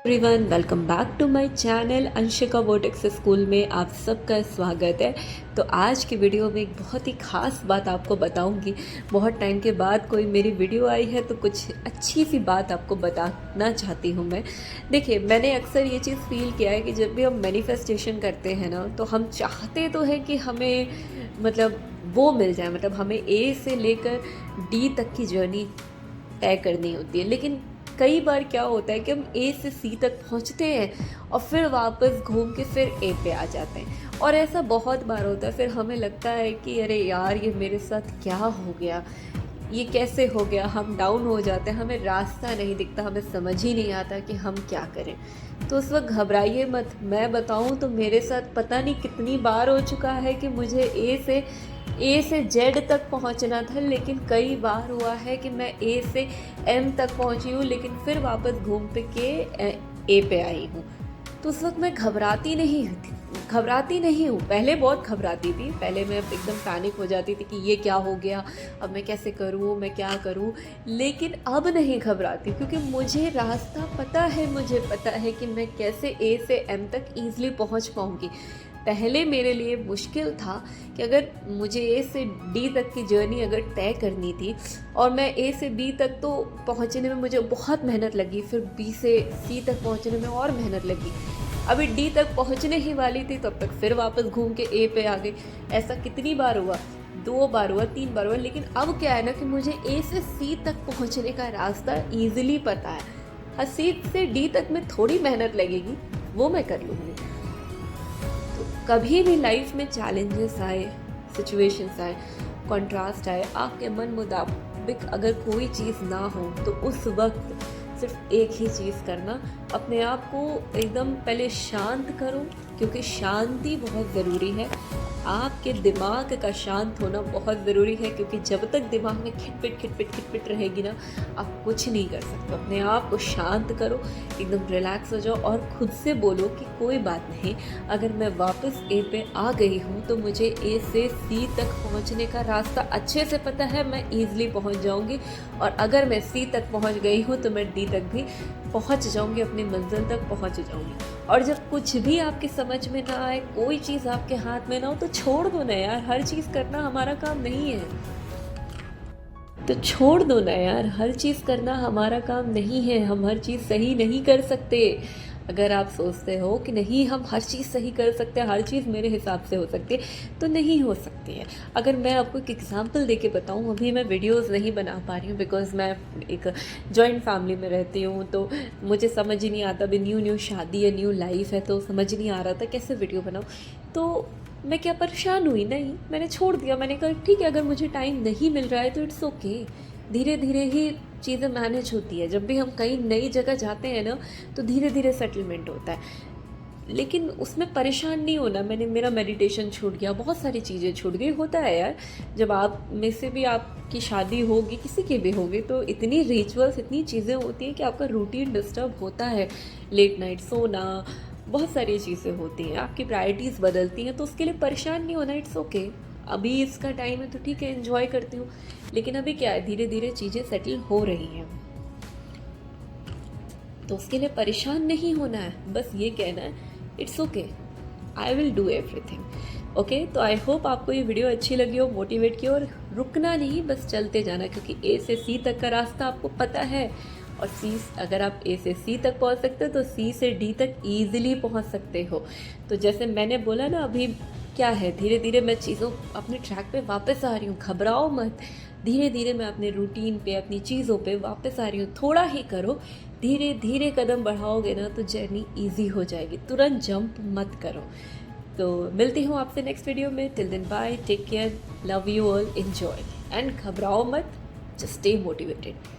Everyone, welcome back to my channel Anshika वोटेक्स school में आप सबका स्वागत है। तो आज की वीडियो में एक बहुत ही ख़ास बात आपको बताऊंगी। बहुत टाइम के बाद कोई मेरी वीडियो आई है तो कुछ अच्छी सी बात आपको बताना चाहती हूँ मैं। देखिए, मैंने अक्सर ये चीज़ फील किया है कि जब भी हम मैनिफेस्टेशन करते हैं ना, तो हम चाहते तो हैं कि हमें मतलब वो मिल जाए, मतलब हमें ए से लेकर डी तक की जर्नी तय करनी होती है। लेकिन कई बार क्या होता है कि हम ए से सी तक पहुंचते हैं और फिर वापस घूम के फिर ए पे आ जाते हैं। और ऐसा बहुत बार होता है, फिर हमें लगता है कि अरे यार, ये मेरे साथ क्या हो गया, ये कैसे हो गया। हम डाउन हो जाते हैं, हमें रास्ता नहीं दिखता, हमें समझ ही नहीं आता कि हम क्या करें। तो उस वक्त घबराइए मत। मैं बताऊं तो मेरे साथ पता नहीं कितनी बार हो चुका है कि मुझे ए से जेड तक पहुंचना था, लेकिन कई बार हुआ है कि मैं ए से एम तक पहुंची हूँ, लेकिन फिर वापस घूम पे के ए पे आई हूँ। तो उस वक्त मैं घबराती नहीं हूँ। पहले बहुत घबराती थी, पहले मैं एकदम पैनिक हो जाती थी कि ये क्या हो गया, अब मैं कैसे करूँ, मैं क्या करूँ। लेकिन अब नहीं घबराती, क्योंकि मुझे रास्ता पता है। मुझे पता है कि मैं कैसे ए से एम तक ईज़िली पहुँच पाऊँगी। पहले मेरे लिए मुश्किल था कि अगर मुझे ए से डी तक की जर्नी अगर तय करनी थी, और मैं ए से बी तक तो पहुंचने में मुझे बहुत मेहनत लगी, फिर बी से सी तक पहुंचने में और मेहनत लगी, अभी डी तक पहुंचने ही वाली थी, तब तक फिर वापस घूम के ए पे आ गई। ऐसा कितनी बार हुआ, 2 बार हुआ, 3 बार हुआ। लेकिन अब क्या है ना कि मुझे ए से सी तक पहुंचने का रास्ता ईजिली पता है। हाँ, सी से डी तक में थोड़ी मेहनत लगेगी, वो मैं कर लूँगी। कभी भी लाइफ में चैलेंजेस आए, सिचुएशंस आए, कॉन्ट्रास्ट आए, आपके मन मुताबिक अगर कोई चीज़ ना हो, तो उस वक्त सिर्फ एक ही चीज़ करना, अपने आप को एकदम पहले शांत करो, क्योंकि शांति बहुत ज़रूरी है। आपके दिमाग का शांत होना बहुत ज़रूरी है, क्योंकि जब तक दिमाग में खिटपिट रहेगी ना, आप कुछ नहीं कर सकते। अपने आप को शांत करो, एकदम रिलैक्स हो जाओ और खुद से बोलो कि कोई बात नहीं, अगर मैं वापस ए पे आ गई हूँ तो मुझे ए से सी तक पहुँचने का रास्ता अच्छे से पता है, मैं ईज़िली पहुँच जाऊँगी। और अगर मैं सी तक पहुँच गई हूँ तो मैं डी तक भी पहुँच जाऊँगी, अपनी मंजिल तक पहुँच जाऊँगी। और जब कुछ भी आपकी समझ में ना आए, कोई चीज़ आपके हाथ में ना हो, तो छोड़ दो ना यार। हर चीज़ करना हमारा काम नहीं है, तो छोड़ दो ना यार। हर चीज़ करना हमारा काम नहीं है, हम हर चीज़ सही नहीं कर सकते। अगर आप सोचते हो कि नहीं, हम हर चीज़ सही कर सकते हैं, हर चीज़ मेरे हिसाब से हो सकती है, तो नहीं हो सकती है। अगर मैं आपको एक एग्जांपल देके बताऊं, अभी मैं वीडियोस नहीं बना पा रही हूँ, बिकॉज़ मैं एक जॉइंट फैमिली में रहती हूँ, तो मुझे समझ ही नहीं आता। अभी न्यू शादी है, न्यू लाइफ है, तो समझ नहीं आ रहा था कैसे वीडियो बनाऊँ। तो मैं क्या परेशान हुई? नहीं, मैंने छोड़ दिया। मैंने कहा ठीक है, अगर मुझे टाइम नहीं मिल रहा है तो इट्स ओके। धीरे धीरे ही चीज़ें मैनेज होती है। जब भी हम कहीं नई जगह जाते हैं ना, तो धीरे धीरे सेटलमेंट होता है, लेकिन उसमें परेशान नहीं होना। मेरा मेडिटेशन छूट गया, बहुत सारी चीज़ें छूट गई। होता है यार, जब आप में से भी आपकी शादी होगी, किसी की भी होगी, तो इतनी रिचुअल्स, इतनी चीज़ें होती हैं कि आपका रूटीन डिस्टर्ब होता है। लेट नाइट सोना, बहुत सारी चीज़ें होती हैं, आपकी प्रायोरिटीज़ बदलती हैं, तो उसके लिए परेशान नहीं होना। It's okay. अभी इसका टाइम है तो ठीक है, एंजॉय करती हूँ। लेकिन अभी क्या है, धीरे धीरे चीज़ें सेटल हो रही हैं, तो उसके लिए परेशान नहीं होना है। बस ये कहना है, it's okay, I will do everything. Okay, तो आई होप आपको ये वीडियो अच्छी लगी हो, मोटिवेट की, और रुकना नहीं, बस चलते जाना, क्योंकि ए से सी तक का रास्ता आपको पता है। और सी, अगर आप ए से सी तक पहुंच सकते हो, तो सी से डी तक ईजिली पहुंच सकते हो। तो जैसे मैंने बोला ना, अभी क्या है, धीरे धीरे मैं चीज़ों अपने ट्रैक पे वापस आ रही हूँ। घबराओ मत, धीरे धीरे मैं अपने रूटीन पे, अपनी चीज़ों पे वापस आ रही हूँ। थोड़ा ही करो, धीरे धीरे कदम बढ़ाओगे ना, तो जर्नी इजी हो जाएगी। तुरंत जंप मत करो। तो मिलती हूँ आपसे नेक्स्ट वीडियो में। Till then bye, take care, love you all, enjoy, and घबराओ मत, जस्ट स्टे मोटिवेटेड।